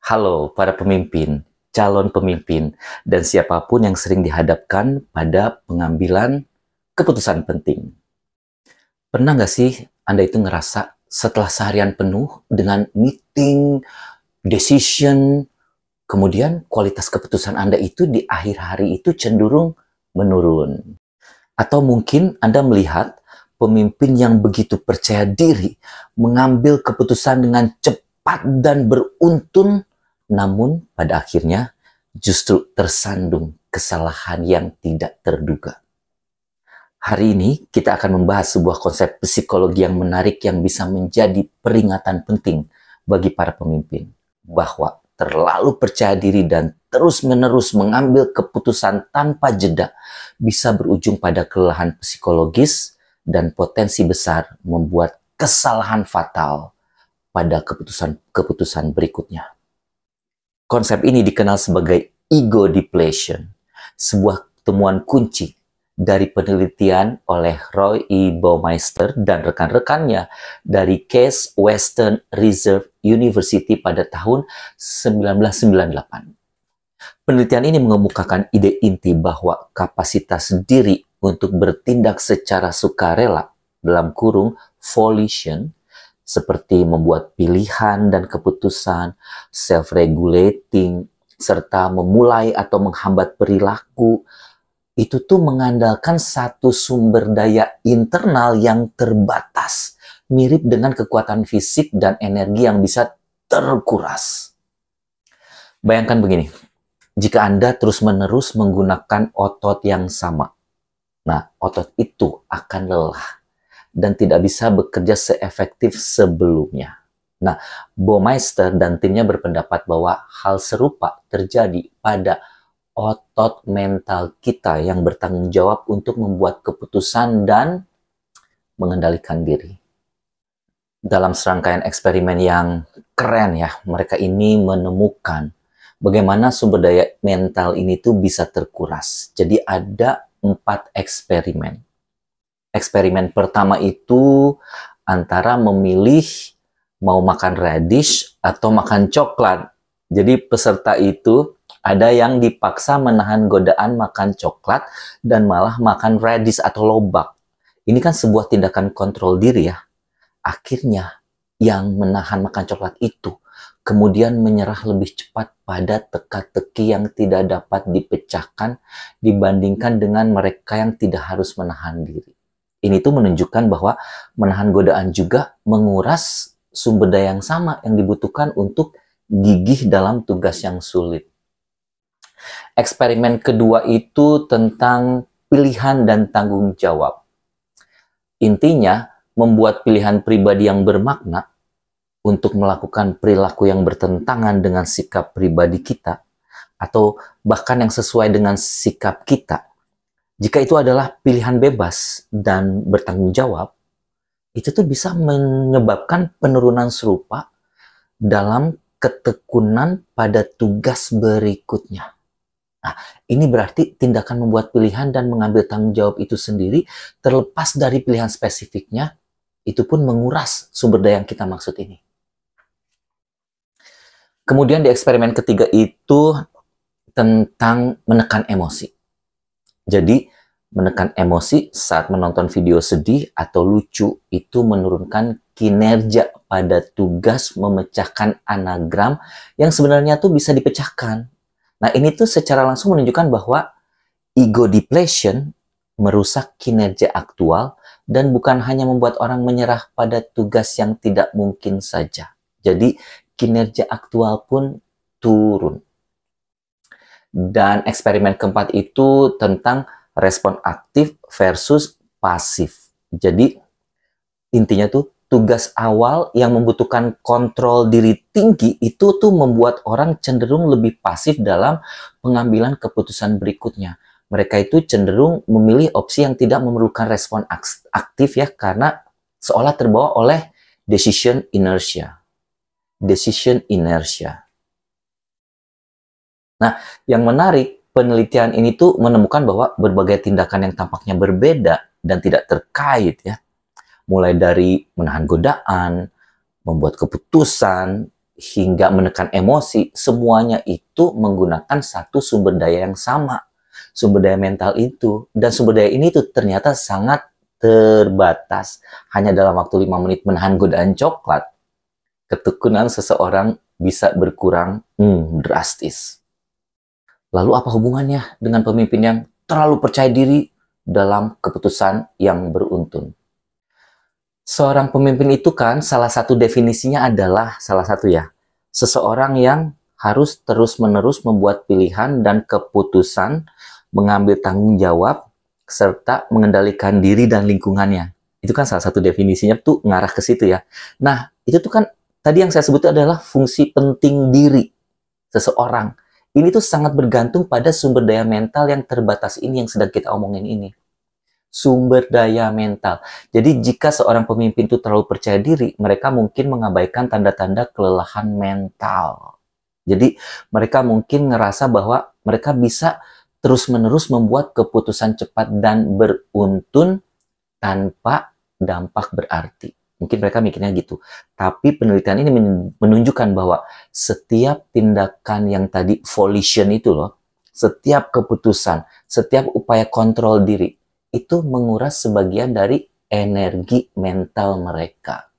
Halo para pemimpin, calon pemimpin, dan siapapun yang sering dihadapkan pada pengambilan keputusan penting. Pernah nggak sih Anda itu ngerasa setelah seharian penuh dengan meeting, decision, kemudian kualitas keputusan Anda itu di akhir hari itu cenderung menurun? Atau mungkin Anda melihat pemimpin yang begitu percaya diri mengambil keputusan dengan cepat dan beruntun, namun pada akhirnya justru tersandung kesalahan yang tidak terduga. Hari ini kita akan membahas sebuah konsep psikologi yang menarik yang bisa menjadi peringatan penting bagi para pemimpin, bahwa terlalu percaya diri dan terus-menerus mengambil keputusan tanpa jeda bisa berujung pada kelelahan psikologis dan potensi besar membuat kesalahan fatal pada keputusan berikutnya. Konsep ini dikenal sebagai ego depletion, sebuah temuan kunci dari penelitian oleh Roy E. Baumeister dan rekan-rekannya dari Case Western Reserve University pada tahun 1998. Penelitian ini mengemukakan ide inti bahwa kapasitas diri untuk bertindak secara sukarela dalam kurung volition, seperti membuat pilihan dan keputusan, self-regulating, serta memulai atau menghambat perilaku, itu tuh mengandalkan satu sumber daya internal yang terbatas, mirip dengan kekuatan fisik dan energi yang bisa terkuras. Bayangkan begini, jika Anda terus-menerus menggunakan otot yang sama, nah otot itu akan lelah dan tidak bisa bekerja seefektif sebelumnya. Nah, Baumeister dan timnya berpendapat bahwa hal serupa terjadi pada otot mental kita yang bertanggung jawab untuk membuat keputusan dan mengendalikan diri. Dalam serangkaian eksperimen yang keren ya, mereka ini menemukan bagaimana sumber daya mental ini tuh bisa terkuras. Jadi ada 4 eksperimen. Eksperimen pertama itu antara memilih mau makan radish atau makan coklat. Jadi peserta itu ada yang dipaksa menahan godaan makan coklat dan malah makan radish atau lobak. Ini kan sebuah tindakan kontrol diri ya. Akhirnya yang menahan makan coklat itu kemudian menyerah lebih cepat pada teka-teki yang tidak dapat dipecahkan dibandingkan dengan mereka yang tidak harus menahan diri. Ini tuh menunjukkan bahwa menahan godaan juga menguras sumber daya yang sama yang dibutuhkan untuk gigih dalam tugas yang sulit. Eksperimen kedua itu tentang pilihan dan tanggung jawab. Intinya, membuat pilihan pribadi yang bermakna untuk melakukan perilaku yang bertentangan dengan sikap pribadi kita, atau bahkan yang sesuai dengan sikap kita. Jika itu adalah pilihan bebas dan bertanggung jawab, itu tuh bisa menyebabkan penurunan serupa dalam ketekunan pada tugas berikutnya. Nah, ini berarti tindakan membuat pilihan dan mengambil tanggung jawab itu sendiri, terlepas dari pilihan spesifiknya, itu pun menguras sumber daya yang kita maksud ini. Kemudian di eksperimen ketiga itu tentang menekan emosi. Jadi, menekan emosi saat menonton video sedih atau lucu itu menurunkan kinerja pada tugas memecahkan anagram yang sebenarnya tuh bisa dipecahkan. Nah, ini tuh secara langsung menunjukkan bahwa ego depletion merusak kinerja aktual dan bukan hanya membuat orang menyerah pada tugas yang tidak mungkin saja. Jadi, kinerja aktual pun turun. Dan eksperimen keempat itu tentang respon aktif versus pasif. Jadi intinya tuh tugas awal yang membutuhkan kontrol diri tinggi itu tuh membuat orang cenderung lebih pasif dalam pengambilan keputusan berikutnya. Mereka itu cenderung memilih opsi yang tidak memerlukan respon aktif ya, karena seolah terbawa oleh decision inertia. Decision inertia. Nah, yang menarik, penelitian ini tuh menemukan bahwa berbagai tindakan yang tampaknya berbeda dan tidak terkait ya, mulai dari menahan godaan, membuat keputusan, hingga menekan emosi, semuanya itu menggunakan satu sumber daya yang sama. Sumber daya mental itu. Dan sumber daya ini tuh ternyata sangat terbatas. Hanya dalam waktu 5 menit menahan godaan coklat, ketekunan seseorang bisa berkurang drastis. Lalu apa hubungannya dengan pemimpin yang terlalu percaya diri dalam keputusan yang beruntun? Seorang pemimpin itu kan salah satu definisinya adalah, seseorang yang harus terus-menerus membuat pilihan dan keputusan, mengambil tanggung jawab, serta mengendalikan diri dan lingkungannya. Itu kan salah satu definisinya tuh ngarah ke situ ya. Nah, itu tuh kan tadi yang saya sebut adalah fungsi penting diri seseorang. Ini tuh sangat bergantung pada sumber daya mental yang terbatas ini yang sedang kita omongin ini. Sumber daya mental. Jadi jika seorang pemimpin itu terlalu percaya diri, mereka mungkin mengabaikan tanda-tanda kelelahan mental. Jadi mereka mungkin ngerasa bahwa mereka bisa terus-menerus membuat keputusan cepat dan beruntun tanpa dampak berarti. Mungkin mereka mikirnya gitu. Tapi penelitian ini menunjukkan bahwa setiap tindakan yang tadi volition itu loh, setiap keputusan, setiap upaya kontrol diri, itu menguras sebagian dari energi mental mereka.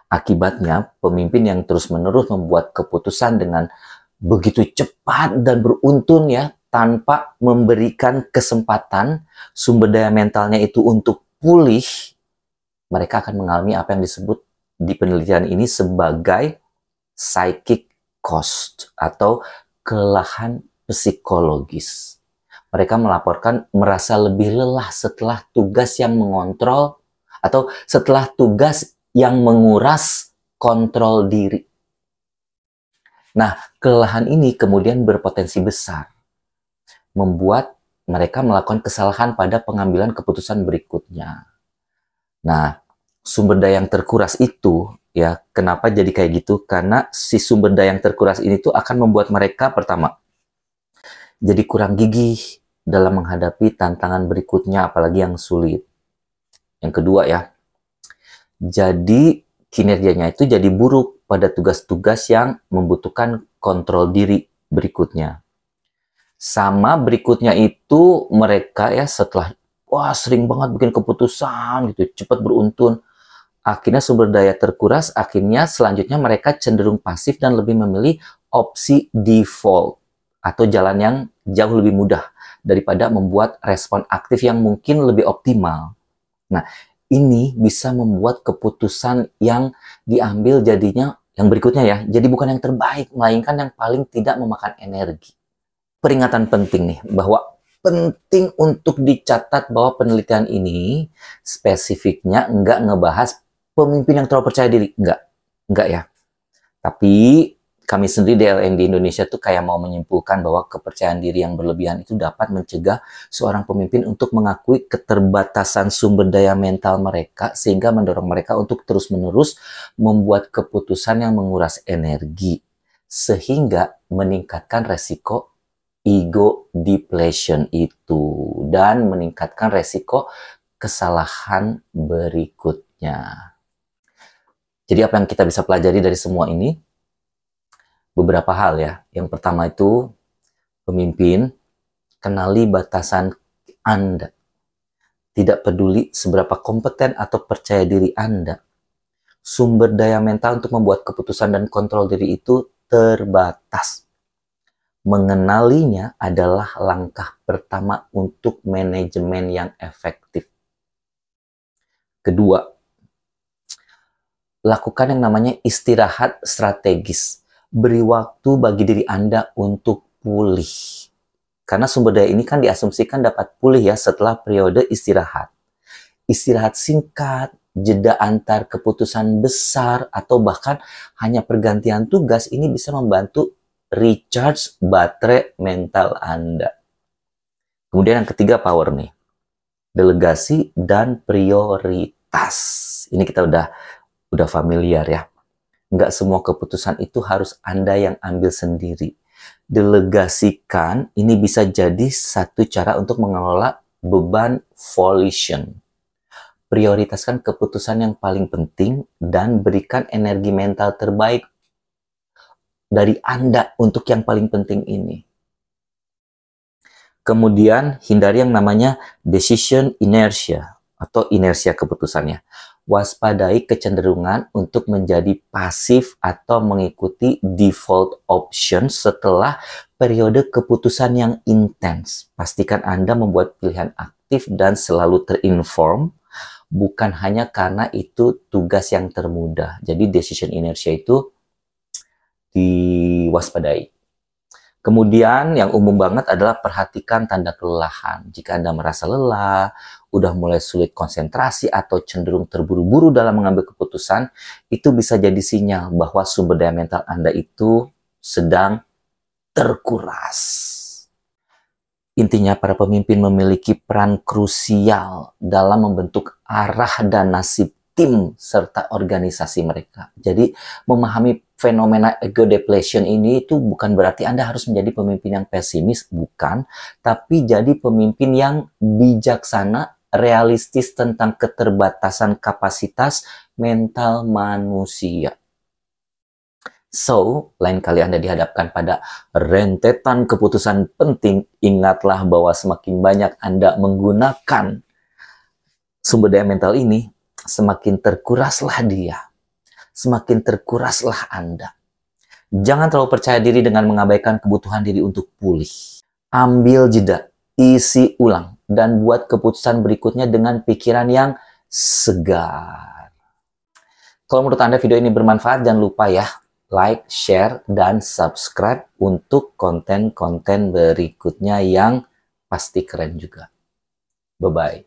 Akibatnya, pemimpin yang terus-menerus membuat keputusan dengan begitu cepat dan beruntun ya, tanpa memberikan kesempatan sumber daya mentalnya itu untuk pulih, mereka akan mengalami apa yang disebut di penelitian ini sebagai psychic cost atau kelelahan psikologis. Mereka melaporkan merasa lebih lelah setelah tugas yang mengontrol atau setelah tugas yang menguras kontrol diri. Nah, kelelahan ini kemudian berpotensi besar, membuat mereka melakukan kesalahan pada pengambilan keputusan berikutnya. Nah, sumber daya yang terkuras itu, ya, kenapa jadi kayak gitu? Karena si sumber daya yang terkuras ini tuh akan membuat mereka, pertama, jadi kurang gigih dalam menghadapi tantangan berikutnya, apalagi yang sulit. Yang kedua ya, jadi kinerjanya itu jadi buruk pada tugas-tugas yang membutuhkan kontrol diri berikutnya. Sama berikutnya itu mereka ya setelah sering banget bikin keputusan gitu, cepat beruntun, akhirnya sumber daya terkuras, akhirnya selanjutnya mereka cenderung pasif dan lebih memilih opsi default atau jalan yang jauh lebih mudah daripada membuat respon aktif yang mungkin lebih optimal. Nah, ini bisa membuat keputusan yang diambil jadinya yang berikutnya ya, jadi bukan yang terbaik, melainkan yang paling tidak memakan energi. Peringatan penting nih, bahwa penting untuk dicatat bahwa penelitian ini spesifiknya nggak ngebahas pemimpin yang terlalu percaya diri, nggak ya. Tapi kami sendiri DLN di Indonesia tuh kayak mau menyimpulkan bahwa kepercayaan diri yang berlebihan itu dapat mencegah seorang pemimpin untuk mengakui keterbatasan sumber daya mental mereka, sehingga mendorong mereka untuk terus-menerus membuat keputusan yang menguras energi, sehingga meningkatkan resiko ego depletion itu, dan meningkatkan resiko kesalahan berikutnya. Jadi apa yang kita bisa pelajari dari semua ini? Beberapa hal ya. Yang pertama itu, pemimpin, kenali batasan Anda. Tidak peduli seberapa kompeten atau percaya diri Anda, sumber daya mental untuk membuat keputusan dan kontrol diri itu terbatas. Mengenalinya adalah langkah pertama untuk manajemen yang efektif. Kedua, lakukan yang namanya istirahat strategis. Beri waktu bagi diri Anda untuk pulih. Karena sumber daya ini kan diasumsikan dapat pulih ya setelah periode istirahat. Istirahat singkat, jeda antar keputusan besar, atau bahkan hanya pergantian tugas ini bisa membantu recharge baterai mental Anda. Kemudian yang ketiga, power nih. Delegasi dan prioritas. Ini kita udah familiar ya. Nggak semua keputusan itu harus Anda yang ambil sendiri. Delegasikan ini bisa jadi satu cara untuk mengelola beban volition. Prioritaskan keputusan yang paling penting dan berikan energi mental terbaik dari Anda untuk yang paling penting ini. Kemudian, hindari yang namanya decision inertia atau inersia keputusannya. Waspadai kecenderungan untuk menjadi pasif atau mengikuti default option setelah periode keputusan yang intens. Pastikan Anda membuat pilihan aktif dan selalu terinform, bukan hanya karena itu tugas yang termudah. Jadi decision inertia itu diwaspadai. Kemudian yang umum banget adalah perhatikan tanda kelelahan. Jika Anda merasa lelah, udah mulai sulit konsentrasi atau cenderung terburu-buru dalam mengambil keputusan, itu bisa jadi sinyal bahwa sumber daya mental Anda itu sedang terkuras. Intinya para pemimpin memiliki peran krusial dalam membentuk arah dan nasib tim serta organisasi mereka. Jadi memahami fenomena ego depletion ini itu bukan berarti Anda harus menjadi pemimpin yang pesimis, bukan. Tapi jadi pemimpin yang bijaksana, realistis tentang keterbatasan kapasitas mental manusia. So, lain kali Anda dihadapkan pada rentetan keputusan penting, ingatlah bahwa semakin banyak Anda menggunakan sumber daya mental ini, semakin terkuraslah dia. Semakin terkuraslah Anda. Jangan terlalu percaya diri dengan mengabaikan kebutuhan diri untuk pulih. Ambil jeda, isi ulang, dan buat keputusan berikutnya dengan pikiran yang segar. Kalau menurut Anda video ini bermanfaat, jangan lupa ya, like, share, dan subscribe untuk konten-konten berikutnya yang pasti keren juga. Bye-bye.